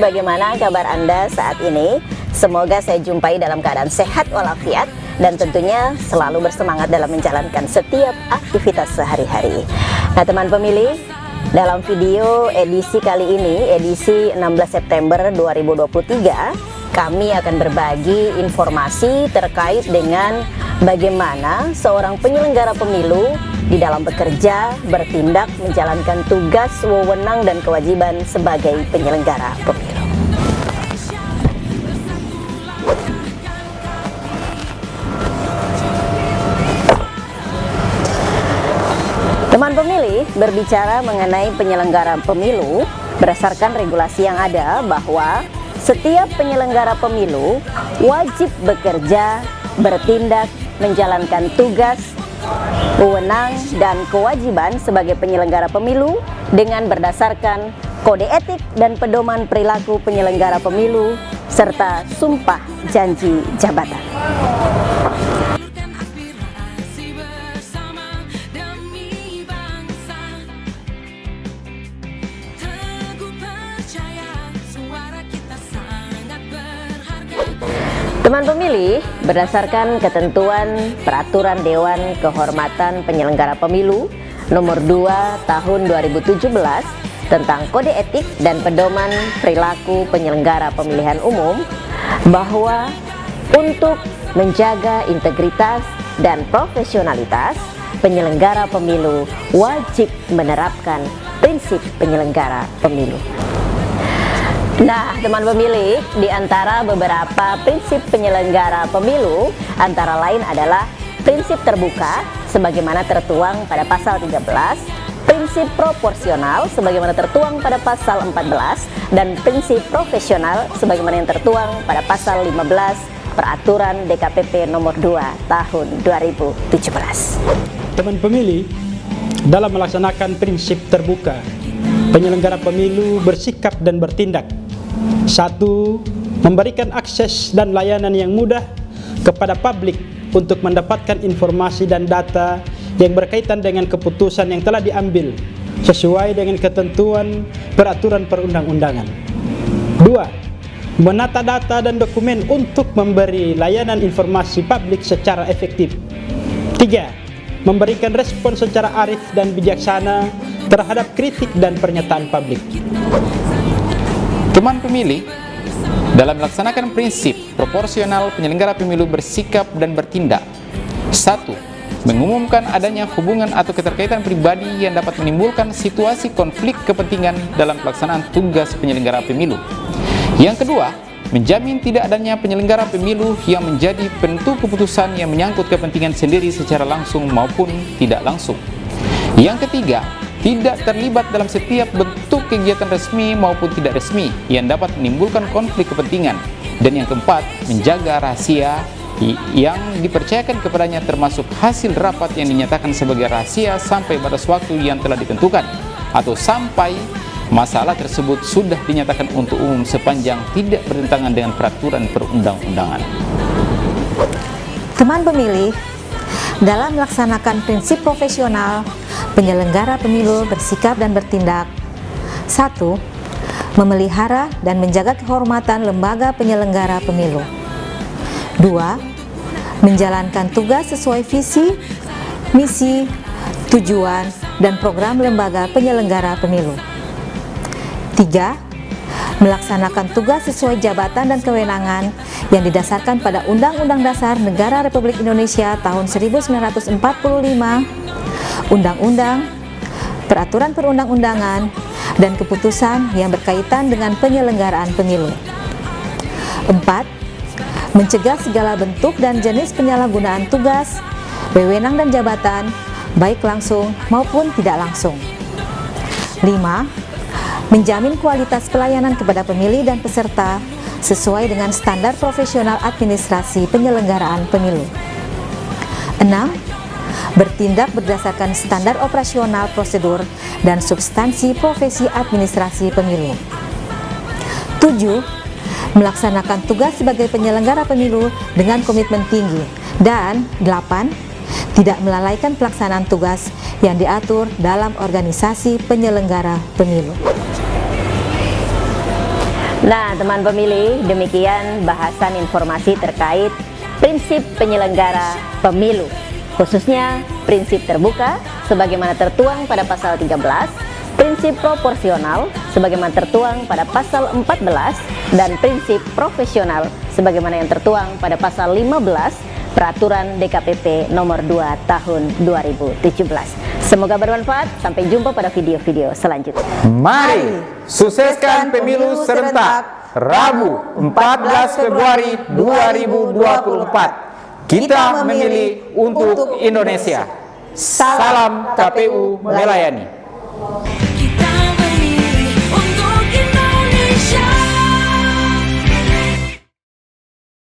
bagaimana kabar Anda saat ini? Semoga saya jumpai dalam keadaan sehat walafiat dan tentunya selalu bersemangat dalam menjalankan setiap aktivitas sehari-hari. Nah teman pemilih, dalam video edisi kali ini, edisi 16 September 2023, kami akan berbagi informasi terkait dengan bagaimana seorang penyelenggara pemilu di dalam bekerja, bertindak, menjalankan tugas, wewenang, dan kewajiban sebagai penyelenggara pemilu. Teman pemilih, berbicara mengenai penyelenggara pemilu, berdasarkan regulasi yang ada bahwa setiap penyelenggara pemilu wajib bekerja, bertindak, menjalankan tugas, wewenang, dan kewajiban sebagai penyelenggara pemilu dengan berdasarkan kode etik dan pedoman perilaku penyelenggara pemilu serta sumpah janji jabatan. Teman pemilih, berdasarkan ketentuan Peraturan Dewan Kehormatan Penyelenggara Pemilu Nomor 2 Tahun 2017 tentang Kode Etik dan Pedoman Perilaku Penyelenggara Pemilihan Umum, bahwa untuk menjaga integritas dan profesionalitas, penyelenggara pemilu wajib menerapkan prinsip penyelenggara pemilu. Nah, teman pemilih, di antara beberapa prinsip penyelenggara pemilu antara lain adalah prinsip terbuka sebagaimana tertuang pada pasal 13, prinsip proporsional sebagaimana tertuang pada pasal 14, dan prinsip profesional sebagaimana yang tertuang pada pasal 15 Peraturan DKPP Nomor 2 Tahun 2017. Teman pemilih, dalam melaksanakan prinsip terbuka, penyelenggara pemilu bersikap dan bertindak. 1. Memberikan akses dan layanan yang mudah kepada publik untuk mendapatkan informasi dan data yang berkaitan dengan keputusan yang telah diambil sesuai dengan ketentuan peraturan perundang-undangan. 2. Menata data dan dokumen untuk memberi layanan informasi publik secara efektif. 3. Memberikan respon secara arif dan bijaksana terhadap kritik dan pernyataan publik. Teman pemilih, dalam melaksanakan prinsip proporsional, penyelenggara pemilu bersikap dan bertindak. 1. Mengumumkan adanya hubungan atau keterkaitan pribadi yang dapat menimbulkan situasi konflik kepentingan dalam pelaksanaan tugas penyelenggara pemilu. Yang kedua, menjamin tidak adanya penyelenggara pemilu yang menjadi penentu keputusan yang menyangkut kepentingan sendiri secara langsung maupun tidak langsung. Yang ketiga, tidak terlibat dalam setiap bentuk kegiatan resmi maupun tidak resmi yang dapat menimbulkan konflik kepentingan. Dan yang keempat, menjaga rahasia yang dipercayakan kepadanya termasuk hasil rapat yang dinyatakan sebagai rahasia sampai batas waktu yang telah ditentukan atau sampai masalah tersebut sudah dinyatakan untuk umum sepanjang tidak bertentangan dengan peraturan perundang-undangan. Teman pemilih, dalam melaksanakan prinsip profesional, penyelenggara pemilu bersikap dan bertindak. 1. Memelihara dan menjaga kehormatan lembaga penyelenggara pemilu. 2. Menjalankan tugas sesuai visi, misi, tujuan, dan program lembaga penyelenggara pemilu. 3. Melaksanakan tugas sesuai jabatan dan kewenangan yang didasarkan pada Undang-Undang Dasar Negara Republik Indonesia tahun 1945, Undang-Undang, Peraturan Perundang-Undangan, dan keputusan yang berkaitan dengan penyelenggaraan pemilu. 4. Mencegah segala bentuk dan jenis penyalahgunaan tugas, wewenang dan jabatan, baik langsung maupun tidak langsung. 5. Menjamin kualitas pelayanan kepada pemilih dan peserta sesuai dengan standar profesional administrasi penyelenggaraan pemilu. 6. Bertindak berdasarkan standar operasional prosedur dan substansi profesi administrasi pemilu. 7. Melaksanakan tugas sebagai penyelenggara pemilu dengan komitmen tinggi. Dan 8. Tidak melalaikan pelaksanaan tugas yang diatur dalam organisasi penyelenggara pemilu. Nah, teman pemilih, demikian bahasan informasi terkait prinsip penyelenggara pemilu, khususnya prinsip terbuka sebagaimana tertuang pada pasal 13, prinsip proporsional sebagaimana tertuang pada pasal 14, dan prinsip profesional sebagaimana yang tertuang pada pasal 15 Peraturan DKPP nomor 2 tahun 2017. Semoga bermanfaat. Sampai jumpa pada video-video selanjutnya. Mari sukseskan pemilu serentak Rabu 14 Februari 2024. Kita memilih untuk Indonesia. Salam KPU melayani.